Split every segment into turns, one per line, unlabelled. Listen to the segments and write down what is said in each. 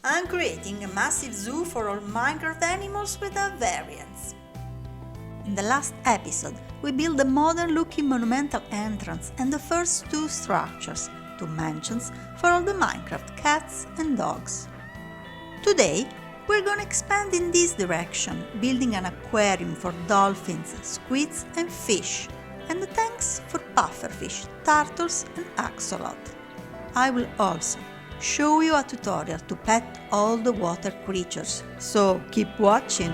I'm creating a massive zoo for all Minecraft animals with their variants. In the last episode, we built a modern-looking monumental entrance and the first two structures, two mansions, for all the Minecraft cats and dogs. Today, we're gonna expand in this direction, building an aquarium for dolphins, squids and fish, and the tanks for pufferfish, turtles and axolotl. I will also show you a tutorial to pet all the water creatures, so keep watching!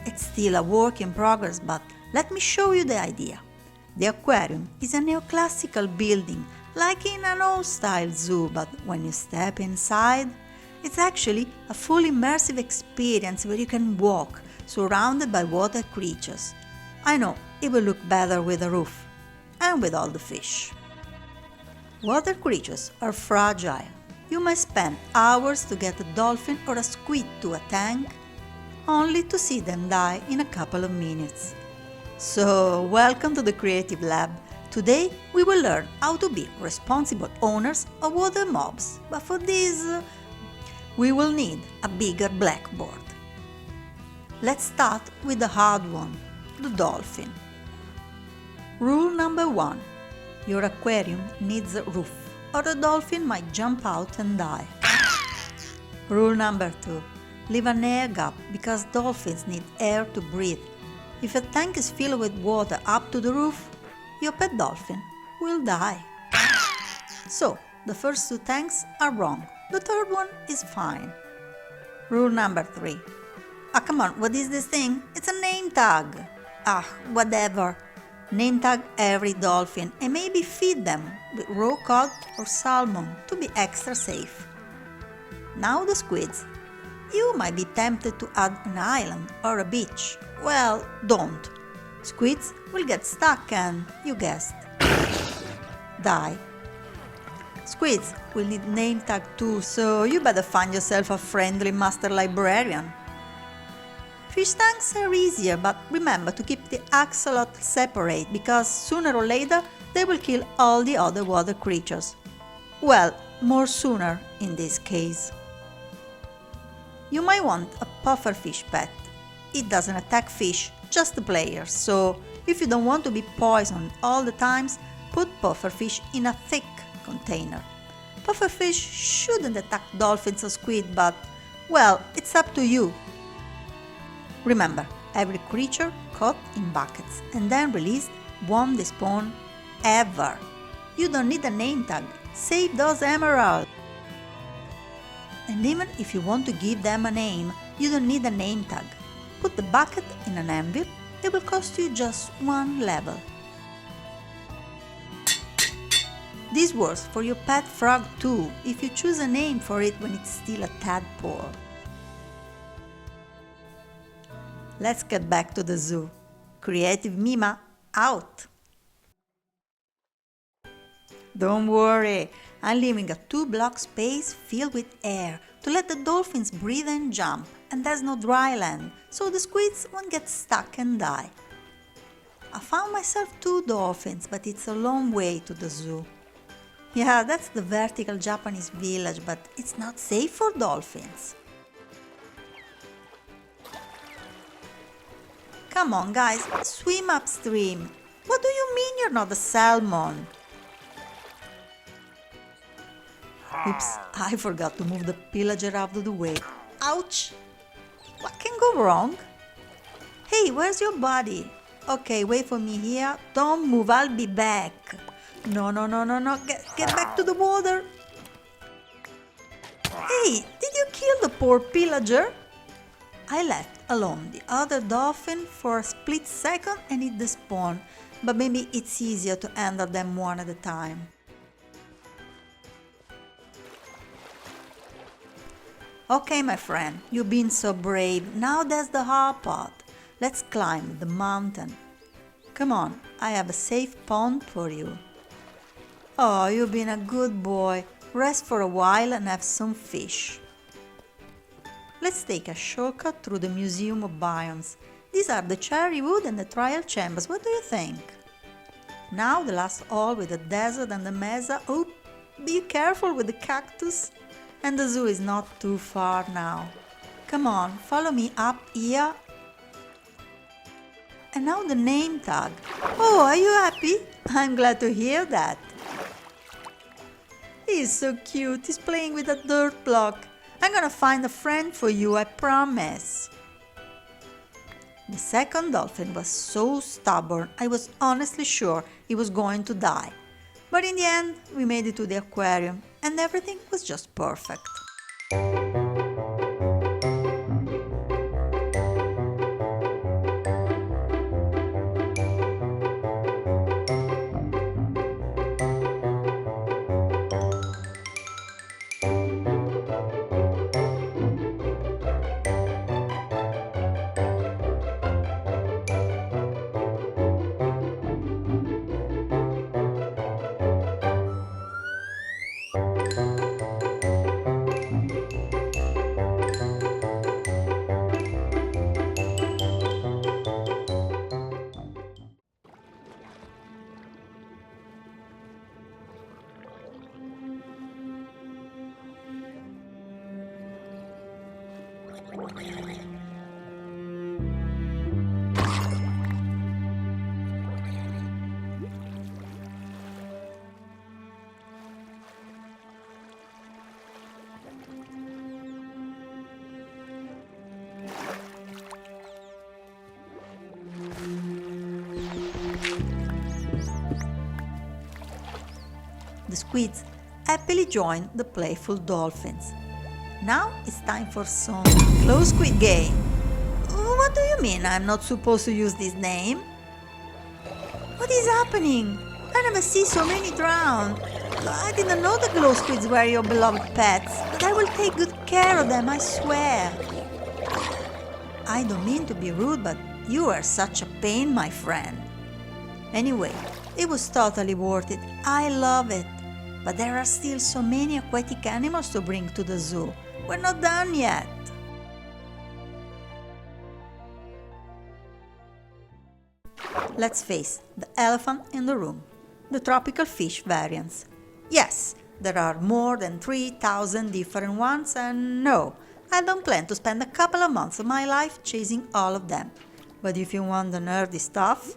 It's still a work in progress, but let me show you the idea. The aquarium is a neoclassical building, like in an old-style zoo, but when you step inside, it's actually a full immersive experience where you can walk, surrounded by water creatures. I know, it will look better with a roof, and with all the fish. Water creatures are fragile. You might spend hours to get a dolphin or a squid to a tank, only to see them die in a couple of minutes. So, welcome to the Creative Lab. Today we will learn how to be responsible owners of water mobs, but for this we will need a bigger blackboard. Let's start with the hard one, the dolphin. Rule number 1. Your aquarium needs a roof, or the dolphin might jump out and die. Rule number 2. Leave an air gap because dolphins need air to breathe. If a tank is filled with water up to the roof, your pet dolphin will die. So, the first two tanks are wrong. The third one is fine. Rule number 3. Ah, come on, what is this thing? It's a name tag. Ah, whatever. Name tag every dolphin and maybe feed them with raw cod or salmon to be extra safe. Now the squids. You might be tempted to add an island or a beach. Well, don't. Squids will get stuck and, you guessed, die. Squids will need name tag too, so you better find yourself a friendly master librarian. Fish tanks are easier, but remember to keep the axolotl separate because sooner or later they will kill all the other water creatures. Well, more sooner in this case. You might want a pufferfish pet. It doesn't attack fish, just the players, so if you don't want to be poisoned all the times, put pufferfish in a thick container. Pufferfish shouldn't attack dolphins or squid, but, well, it's up to you. Remember, every creature caught in buckets and then released won't despawn ever. You don't need a name tag. Save those emeralds. And even if you want to give them a name, you don't need a name tag. Put the bucket in an anvil, it will cost you just one level. This works for your pet frog too, if you choose a name for it when it's still a tadpole. Let's get back to the zoo. Creative Mima out! Don't worry, I'm leaving a 2-block space filled with air to let the dolphins breathe and jump, and there's no dry land, so the squids won't get stuck and die. I found myself 2 dolphins, but it's a long way to the zoo. Yeah, that's the vertical Japanese village, but it's not safe for dolphins. Come on guys, swim upstream. What do you mean you're not a salmon? Oops, I forgot to move the pillager out of the way. Ouch! What can go wrong? Hey, where's your body? Okay, wait for me here. Don't move, I'll be back. No. Get back to the water. Hey, did you kill the poor pillager? I left alone the other dolphin for a split second and it despawned, but maybe it's easier to handle them one at a time. Okay, my friend, you've been so brave. Now there's the hard part. Let's climb the mountain. Come on, I have a safe pond for you. Oh, you've been a good boy. Rest for a while and have some fish. Let's take a shortcut through the Museum of Biomes. These are the cherry wood and the trial chambers. What do you think? Now the last hall with the desert and the mesa. Oh, be careful with the cactus. And the zoo is not too far now. Come on, follow me up here. And now the name tag. Oh, are you happy? I'm glad to hear that. He's so cute. He's playing with a dirt block. I'm gonna find a friend for you, I promise. The second dolphin was so stubborn, I was honestly sure he was going to die. But in the end, we made it to the aquarium, and everything was just perfect. The squids happily joined the playful dolphins. Now it's time for some close squid game. What do you mean I'm not supposed to use this name? What is happening? I never see so many drown. I didn't know the glow squids were your beloved pets, but I will take good care of them, I swear. I don't mean to be rude, but you are such a pain, my friend. Anyway, it was totally worth it. I love it. But there are still so many aquatic animals to bring to the zoo. We're not done yet. Let's face the elephant in the room, the tropical fish variants. Yes, there are more than 3,000 different ones, and no, I don't plan to spend a couple of months of my life chasing all of them. But if you want the nerdy stuff,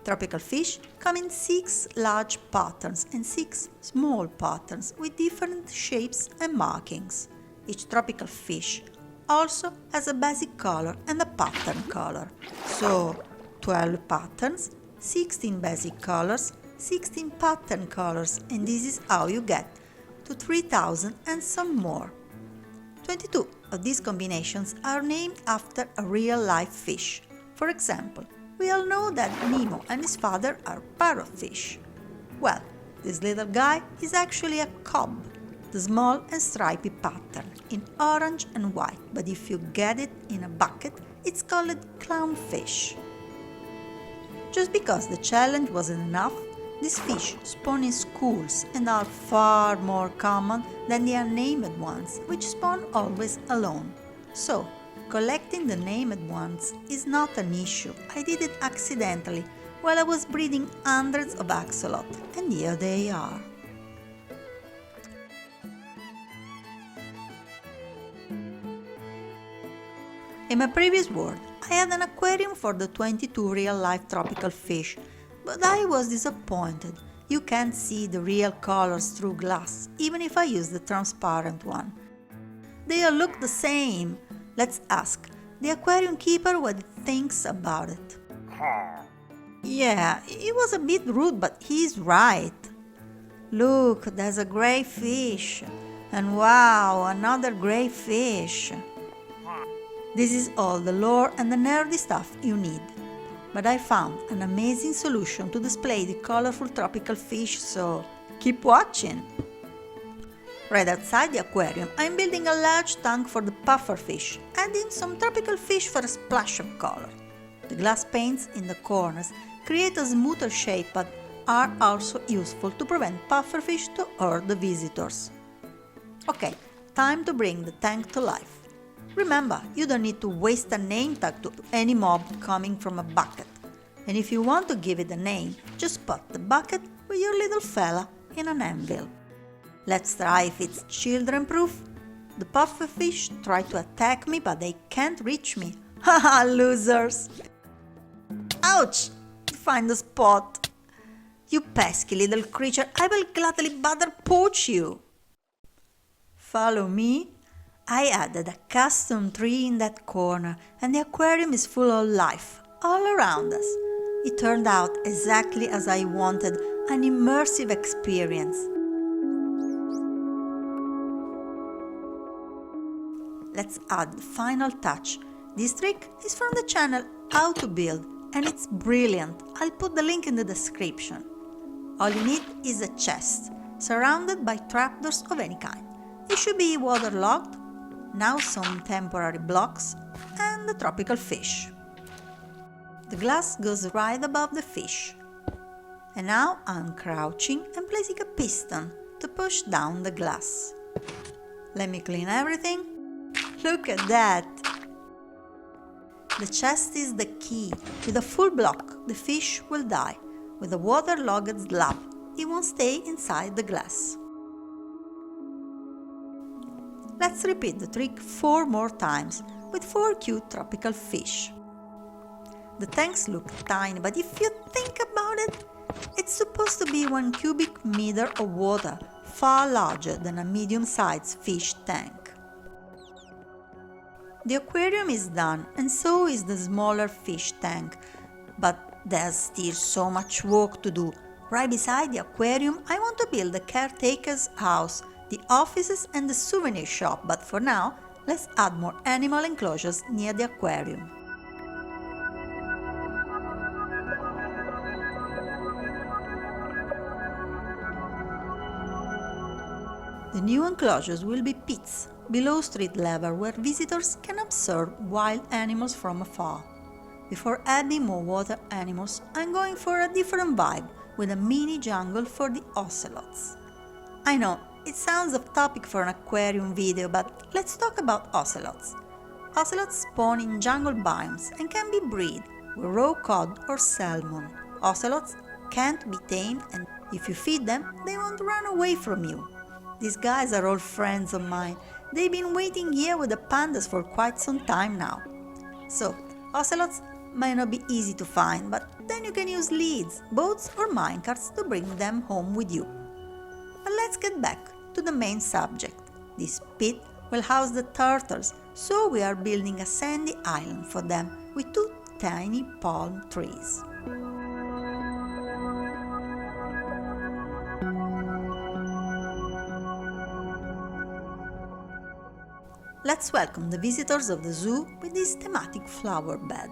tropical fish come in 6 large patterns and 6 small patterns with different shapes and markings. Each tropical fish also has a basic color and a pattern color. So 12 patterns, 16 basic colors, 16 pattern colors, and this is how you get to 3,000 and some more. 22 of these combinations are named after a real-life fish. For example, we all know that Nemo and his father are parrotfish. Well, this little guy is actually a cob, the small and stripy pattern in orange and white, but if you get it in a bucket, it's called clownfish. Just because the challenge wasn't enough, these fish spawn in schools and are far more common than the unnamed ones, which spawn always alone. So, collecting the named ones is not an issue. I did it accidentally while I was breeding hundreds of axolotl, and here they are. In my previous world, I had an aquarium for the 22 real-life tropical fish, but I was disappointed. You can't see the real colors through glass, even if I use the transparent one. They all look the same. Let's ask the aquarium keeper what he thinks about it. Yeah, it was a bit rude, but he's right. Look, there's a gray fish. And wow, another gray fish. This is all the lore and the nerdy stuff you need. But I found an amazing solution to display the colorful tropical fish, so keep watching! Right outside the aquarium, I'm building a large tank for the pufferfish, adding some tropical fish for a splash of color. The glass panes in the corners create a smoother shape, but are also useful to prevent pufferfish to hurt the visitors. Okay, time to bring the tank to life. Remember, you don't need to waste a name tag to any mob coming from a bucket. And if you want to give it a name, just put the bucket with your little fella in an anvil. Let's try if it's children-proof. The pufferfish try to attack me, but they can't reach me. Haha, losers! Ouch! Find the spot. You pesky little creature, I will gladly butter poach you. Follow me. I added a custom tree in that corner, and the aquarium is full of life all around us. It turned out exactly as I wanted, an immersive experience. Let's add the final touch. This trick is from the channel How to Build, and it's brilliant. I'll put the link in the description. All you need is a chest, surrounded by trapdoors of any kind. It should be waterlogged, now some temporary blocks, and the tropical fish. The glass goes right above the fish. And now I'm crouching and placing a piston to push down the glass. Let me clean everything. Look at that! The chest is the key. With a full block, the fish will die. With a waterlogged slab, it won't stay inside the glass. Let's repeat the trick 4 more times with 4 cute tropical fish. The tanks look tiny, but if you think about it, it's supposed to be 1 cubic meter of water, far larger than a medium-sized fish tank. The aquarium is done, and so is the smaller fish tank, but there's still so much work to do. Right beside the aquarium, I want to build the caretaker's house, the offices and the souvenir shop, but for now, let's add more animal enclosures near the aquarium. The new enclosures will be pits below street level where visitors can observe wild animals from afar. Before adding more water animals, I'm going for a different vibe with a mini jungle for the ocelots. I know, it sounds off topic for an aquarium video, but let's talk about ocelots. Ocelots spawn in jungle biomes and can be bred with raw cod or salmon. Ocelots can't be tamed, and if you feed them, they won't run away from you. These guys are all friends of mine. They've been waiting here with the pandas for quite some time now. So, ocelots might not be easy to find, but then you can use leads, boats or minecarts to bring them home with you. But let's get back to the main subject. This pit will house the turtles, so we are building a sandy island for them with 2 tiny palm trees. Let's welcome the visitors of the zoo with this thematic flower bed.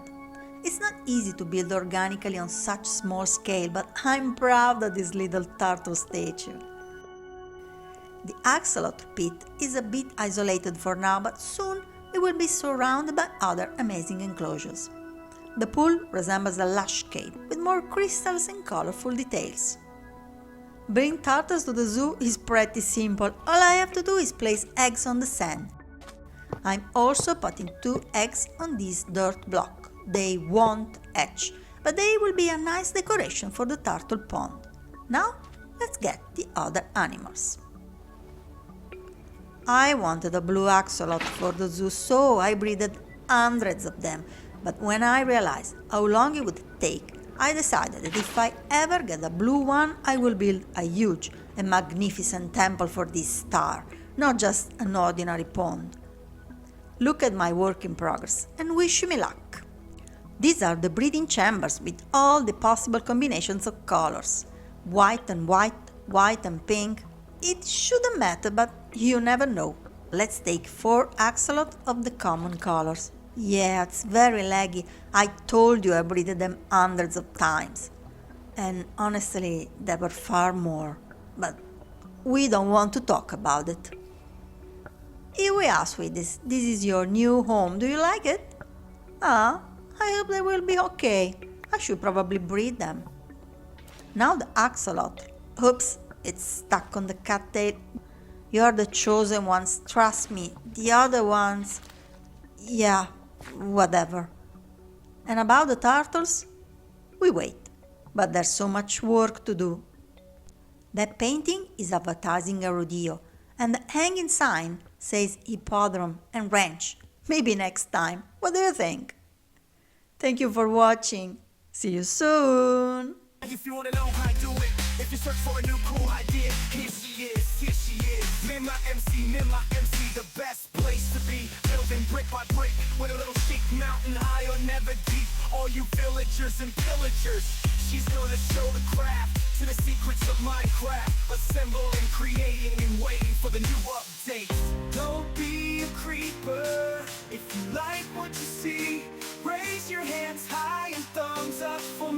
It's not easy to build organically on such small scale, but I'm proud of this little turtle statue. The axolotl pit is a bit isolated for now, but soon it will be surrounded by other amazing enclosures. The pool resembles a lush cave with more crystals and colorful details. Bring turtles to the zoo is pretty simple. All I have to do is place eggs on the sand. I'm also putting 2 eggs on this dirt block. They won't hatch, but they will be a nice decoration for the turtle pond. Now, let's get the other animals. I wanted a blue axolotl for the zoo, so I breeded hundreds of them, but when I realized how long it would take, I decided that if I ever get a blue one, I will build a huge and magnificent temple for this star, not just an ordinary pond. Look at my work in progress and wish me luck. These are the breeding chambers with all the possible combinations of colors. White and white, white and pink. It shouldn't matter, but you never know. Let's take 4 axolotl of the common colors. Yeah, it's very laggy. I told you I breeded them hundreds of times. And honestly, there were far more. But we don't want to talk about it. Here we are, sweeties. This is your new home. Do you like it? I hope they will be okay. I should probably breed them. Now the axolotl. Oops, it's stuck on the cattail. You're the chosen ones, trust me. The other ones, yeah, whatever. And about the turtles? We wait, but there's so much work to do. That painting is advertising a rodeo, and the hanging sign says hippodrome and ranch. Maybe next time. What do you think? Thank you for watching. See you soon.
If you wanna know how I do it, if you search for a new cool idea, here she is, Mima MC, the best place to be, building brick by brick, with a little chic, mountain high or never deep, all you villagers and pillagers, she's gonna show the craft, to the secrets of Minecraft, assembling, creating, and waiting for the new update. Don't be a creeper, if you like what you see, raise your hands high and thumbs up for